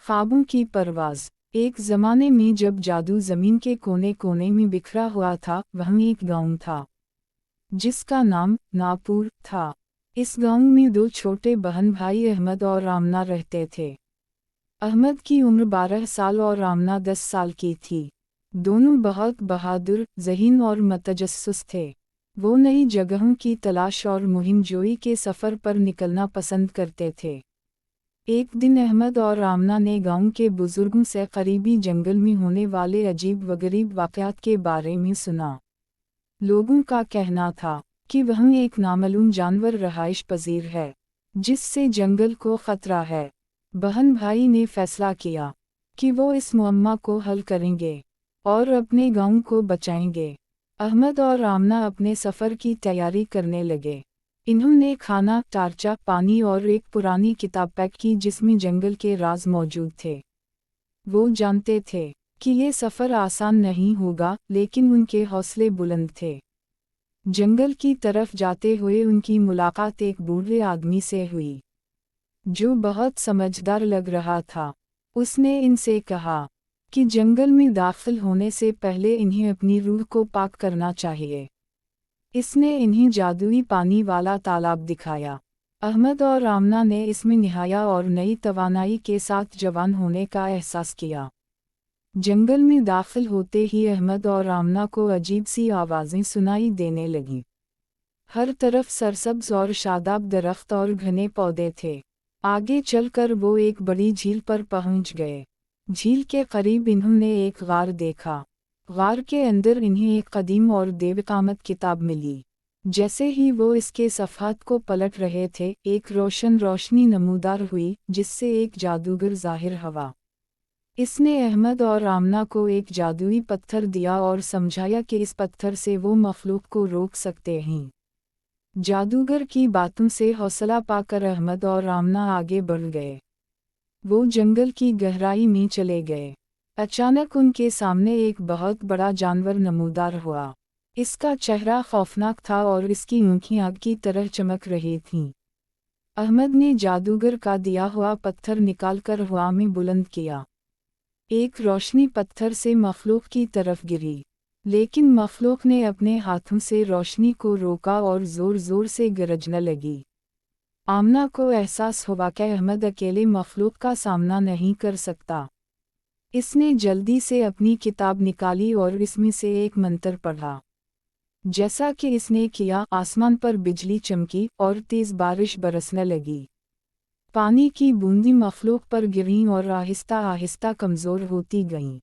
ख्वाबों की परवाज़। एक ज़माने में जब जादू ज़मीन के कोने कोने में बिखरा हुआ था, वहीं एक गांव था जिसका नाम नापुर था। इस गांव में दो छोटे बहन भाई अहमद और आमना रहते थे। अहमद की उम्र 12 साल और आमना 10 साल की थी। दोनों बहुत बहादुर, ज़हीन और मतजस्सुस थे। वो नई जगहों की तलाश और मुहिमजोई के सफ़र पर निकलना पसंद करते थे। एक दिन अहमद और आमना ने गांव के बुजुर्गों से करीबी जंगल में होने वाले अजीब व गरीब वाक़यात के बारे में सुना। लोगों का कहना था कि वहाँ एक नामालूम जानवर रहाइश पजीर है, जिससे जंगल को ख़तरा है। बहन भाई ने फैसला किया कि वो इस मुअम्मा को हल करेंगे और अपने गांव को बचाएंगे। अहमद और आमना अपने सफ़र की तैयारी करने लगे। इन्होंने खाना, टार्चा, पानी और एक पुरानी किताब पैक की जिसमें जंगल के राज मौजूद थे। वो जानते थे कि ये सफ़र आसान नहीं होगा, लेकिन उनके हौसले बुलंद थे। जंगल की तरफ जाते हुए उनकी मुलाकात एक बूढ़े आदमी से हुई, जो बहुत समझदार लग रहा था। उसने इनसे कहा कि जंगल में दाखिल होने से पहले इन्हें अपनी रूह को पाक करना चाहिए। इसने इन्हें जादुई पानी वाला तालाब दिखाया। अहमद और आमना ने इसमें नहाया और नई तवानाई के साथ जवान होने का एहसास किया। जंगल में दाखिल होते ही अहमद और आमना को अजीब सी आवाज़ें सुनाई देने लगीं। हर तरफ सरसब्ज और शादाब दरख्त और घने पौधे थे। आगे चलकर वो एक बड़ी झील पर पहुंच गए। झील के करीब इन्होंने एक गार देखा। गार के अंदर इन्हें एक कदीम और बेवकामत किताब मिली। जैसे ही वो इसके सफ़हात को पलट रहे थे, एक रोशनी नमूदार हुई, जिससे एक जादूगर ज़ाहिर हुआ। इसने अहमद और आमना को एक जादुई पत्थर दिया और समझाया कि इस पत्थर से वो मखलूक को रोक सकते हैं। जादूगर की बातों से हौसला पाकर अहमद और आमना आगे बढ़ गए। वो जंगल की गहराई में चले गए। अचानक उनके सामने एक बहुत बड़ा जानवर नमूदार हुआ। इसका चेहरा खौफनाक था और इसकी आँखें आग की तरह चमक रही थीं। अहमद ने जादूगर का दिया हुआ पत्थर निकालकर हवा में बुलंद किया। एक रोशनी पत्थर से मखलूक की तरफ गिरी, लेकिन मखलूक ने अपने हाथों से रोशनी को रोका और ज़ोर ज़ोर से गरजने लगी। आमना को एहसास हुआ कि अहमद अकेले मखलूक का सामना नहीं कर सकता। इसने जल्दी से अपनी किताब निकाली और इसमें से एक मंत्र पढ़ा। जैसा कि इसने किया, आसमान पर बिजली चमकी और तेज़ बारिश बरसने लगी। पानी की बूंदें मखलूक पर गिरीं और आहिस्ता आहिस्ता कमज़ोर होती गईं।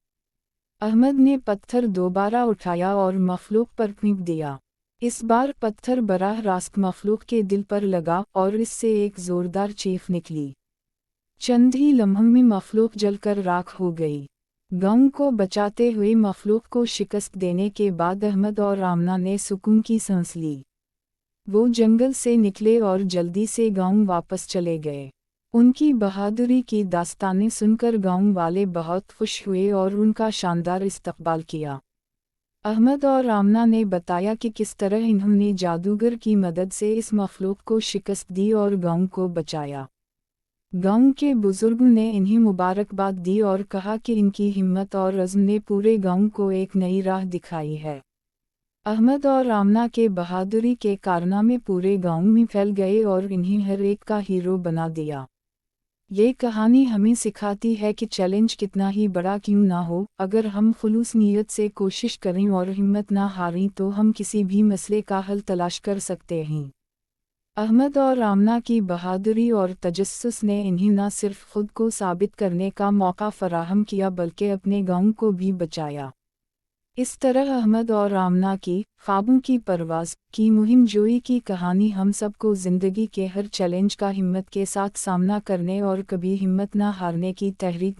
अहमद ने पत्थर दोबारा उठाया और मखलूक पर फेंक दिया। इस बार पत्थर बराह रास्त मखलूक के दिल पर लगा और इससे एक ज़ोरदार चीख निकली। चंद ही लम्हों में मखलूक जलकर राख हो गई। गांव को बचाते हुए मखलूक को शिकस्त देने के बाद अहमद और आमना ने सुकून की सांस ली। वो जंगल से निकले और जल्दी से गांव वापस चले गए। उनकी बहादुरी की दास्तानें सुनकर गांव वाले बहुत खुश हुए और उनका शानदार इस्तकबाल किया। अहमद और आमना ने बताया कि किस तरह इन्होंने जादूगर की मदद से इस मखलूक को शिकस्त दी और गांव को बचाया। गांव के बुजुर्गों ने इन्हें मुबारकबाद दी और कहा कि इनकी हिम्मत और अज़्म ने पूरे गांव को एक नई राह दिखाई है। अहमद और आमना के बहादुरी के कारनामे पूरे गांव में फैल गए और इन्हें हर एक का हीरो बना दिया। ये कहानी हमें सिखाती है कि चैलेंज कितना ही बड़ा क्यों ना हो, अगर हम खुलूस नीयत से कोशिश करें और हिम्मत ना हारें तो हम किसी भी मसले का हल तलाश कर सकते हैं। अहमद और आमना की बहादुरी और तजस्सुस ने इन्हें न सिर्फ खुद को साबित करने का मौका फराहम किया बल्कि अपने गांव को भी बचाया। इस तरह अहमद और आमना की ख्वाबों की परवाज़ की मुहिम जोई की कहानी हम सबको ज़िंदगी के हर चैलेंज का हिम्मत के साथ सामना करने और कभी हिम्मत न हारने की तहरीक